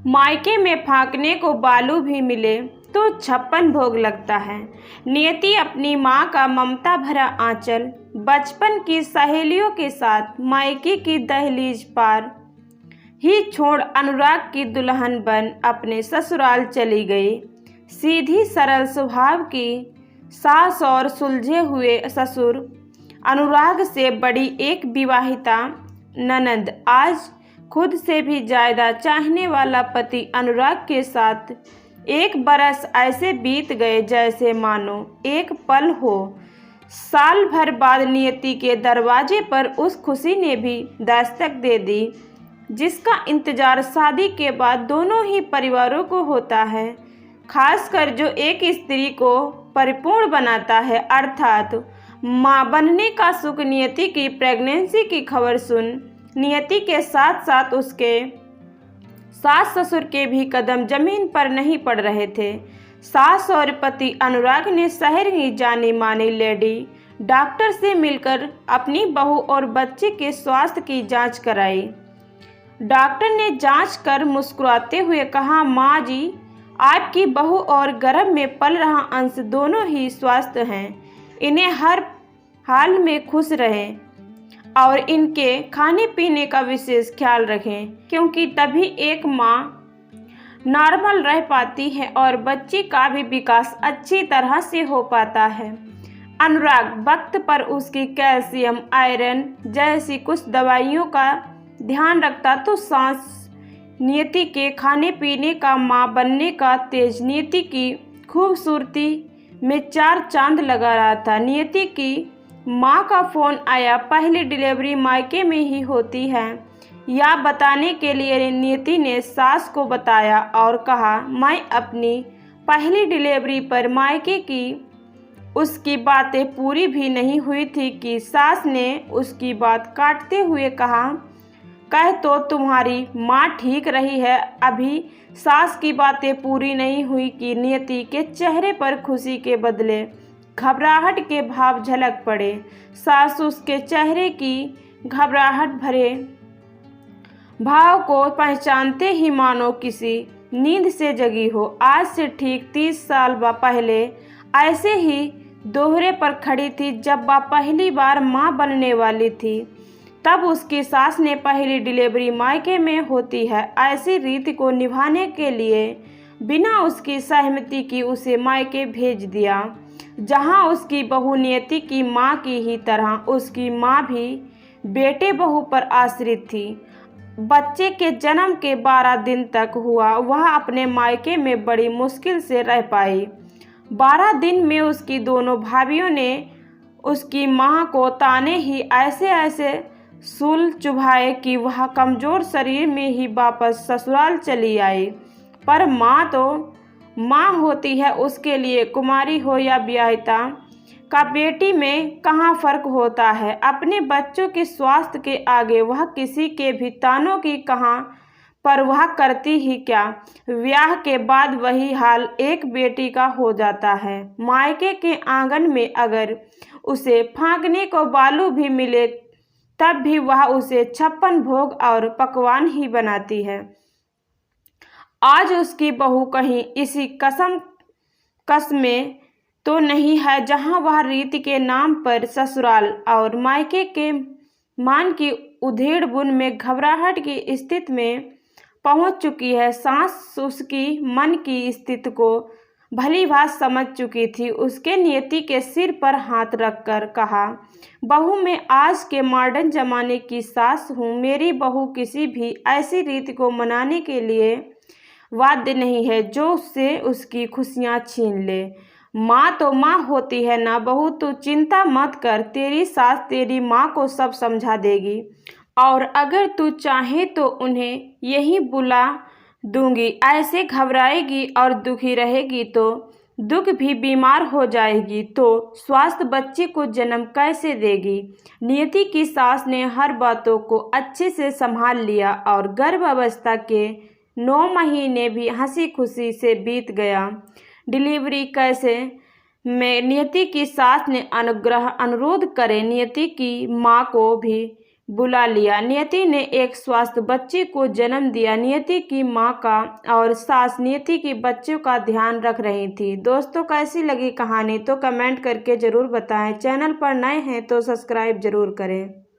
मायके में फाँकने को बालू भी मिले तो 56 भोग लगता है। नियति अपनी माँ का ममता भरा आंचल बचपन की सहेलियों के साथ मायके की दहलीज पार ही छोड़ अनुराग की दुल्हन बन अपने ससुराल चली गई। सीधी सरल स्वभाव की सास और सुलझे हुए ससुर, अनुराग से बड़ी एक विवाहिता ननद, आज खुद से भी ज़्यादा चाहने वाला पति अनुराग के साथ 1 बरस ऐसे बीत गए जैसे मानो एक पल हो। साल भर बाद नियति के दरवाजे पर उस खुशी ने भी दस्तक दे दी जिसका इंतजार शादी के बाद दोनों ही परिवारों को होता है, खासकर जो एक स्त्री को परिपूर्ण बनाता है, अर्थात माँ बनने का सुख। नियति की प्रेगनेंसी की खबर सुन नियति के साथ साथ उसके सास ससुर के भी कदम जमीन पर नहीं पड़ रहे थे। सास और पति अनुराग ने शहर की जानी मानी लेडी डॉक्टर से मिलकर अपनी बहू और बच्चे के स्वास्थ्य की जांच कराई। डॉक्टर ने जांच कर मुस्कुराते हुए कहा, माँ जी, आपकी बहू और गर्भ में पल रहा अंश दोनों ही स्वस्थ हैं। इन्हें हर हाल में खुश रहें और इनके खाने पीने का विशेष ख्याल रखें, क्योंकि तभी एक माँ नॉर्मल रह पाती है और बच्चे का भी विकास अच्छी तरह से हो पाता है। अनुराग वक्त पर उसकी कैल्शियम, आयरन जैसी कुछ दवाइयों का ध्यान रखता तो सांस नियति के खाने पीने का, माँ बनने का तेज नियति की खूबसूरती में 4 चांद लगा रहा था। नियति की माँ का फ़ोन आया। पहली डिलीवरी मायके में ही होती है या बताने के लिए नियति ने सास को बताया और कहा, मैं अपनी पहली डिलीवरी पर मायके की। उसकी बातें पूरी भी नहीं हुई थी कि सास ने उसकी बात काटते हुए कहा, कह तो तुम्हारी माँ ठीक रही है। अभी सास की बातें पूरी नहीं हुई कि नियति के चेहरे पर खुशी के बदले घबराहट के भाव झलक पड़े। सास उसके चेहरे की घबराहट भरे भाव को पहचानते ही मानो किसी नींद से जगी हो। आज से ठीक 30 साल पहले ऐसे ही दोहरे पर खड़ी थी जब वह पहली बार माँ बनने वाली थी। तब उसकी सास ने पहली डिलीवरी मायके में होती है ऐसी रीति को निभाने के लिए बिना उसकी सहमति की उसे मायके भेज दिया, जहां उसकी बहू नियति की माँ की ही तरह उसकी माँ भी बेटे बहू पर आश्रित थी। बच्चे के जन्म के 12 दिन तक हुआ वह अपने मायके में बड़ी मुश्किल से रह पाई। 12 दिन में उसकी दोनों भाभियों ने उसकी माँ को ताने ही ऐसे सूल चुभाए कि वह कमज़ोर शरीर में ही वापस ससुराल चली आई। पर माँ तो माँ होती है, उसके लिए कुमारी हो या विवाहिता का बेटी में कहाँ फ़र्क होता है। अपने बच्चों के स्वास्थ्य के आगे वह किसी के भी तानों की कहाँ परवाह करती ही क्या। ब्याह के बाद वही हाल एक बेटी का हो जाता है। मायके के आंगन में अगर उसे फाँकने को बालू भी मिले तब भी वह उसे 56 भोग और पकवान ही बनाती है। आज उसकी बहू कहीं इसी कस में तो नहीं है जहां वह रीति के नाम पर ससुराल और मायके के मान की उधेड़ बुन में घबराहट की स्थिति में पहुंच चुकी है। सास उसकी मन की स्थिति को भली भांति समझ चुकी थी। उसके नियति के सिर पर हाथ रखकर कहा, बहू मैं आज के मॉडर्न ज़माने की सास हूँ। मेरी बहू किसी भी ऐसी रीति को मनाने के लिए बाध्य नहीं है जो उससे उसकी खुशियाँ छीन ले। माँ तो माँ होती है ना बहू, तू चिंता मत कर, तेरी सास तेरी माँ को सब समझा देगी और अगर तू चाहे तो उन्हें यहीं बुला दूंगी। ऐसे घबराएगी और दुखी रहेगी तो दुख भी बीमार हो जाएगी तो स्वास्थ्य बच्चे को जन्म कैसे देगी। नियति की सास ने हर बातों को अच्छे से संभाल लिया और गर्भावस्था के 9 महीने भी हंसी खुशी से बीत गया। डिलीवरी कैसे में नियति की सास ने अनुरोध करे नियति की माँ को भी बुला लिया। नियति ने एक स्वस्थ बच्चे को जन्म दिया। नियति की माँ का और सास नियति की बच्चों का ध्यान रख रही थी। दोस्तों, कैसी लगी कहानी तो कमेंट करके ज़रूर बताएं। चैनल पर नए हैं तो सब्सक्राइब ज़रूर करें।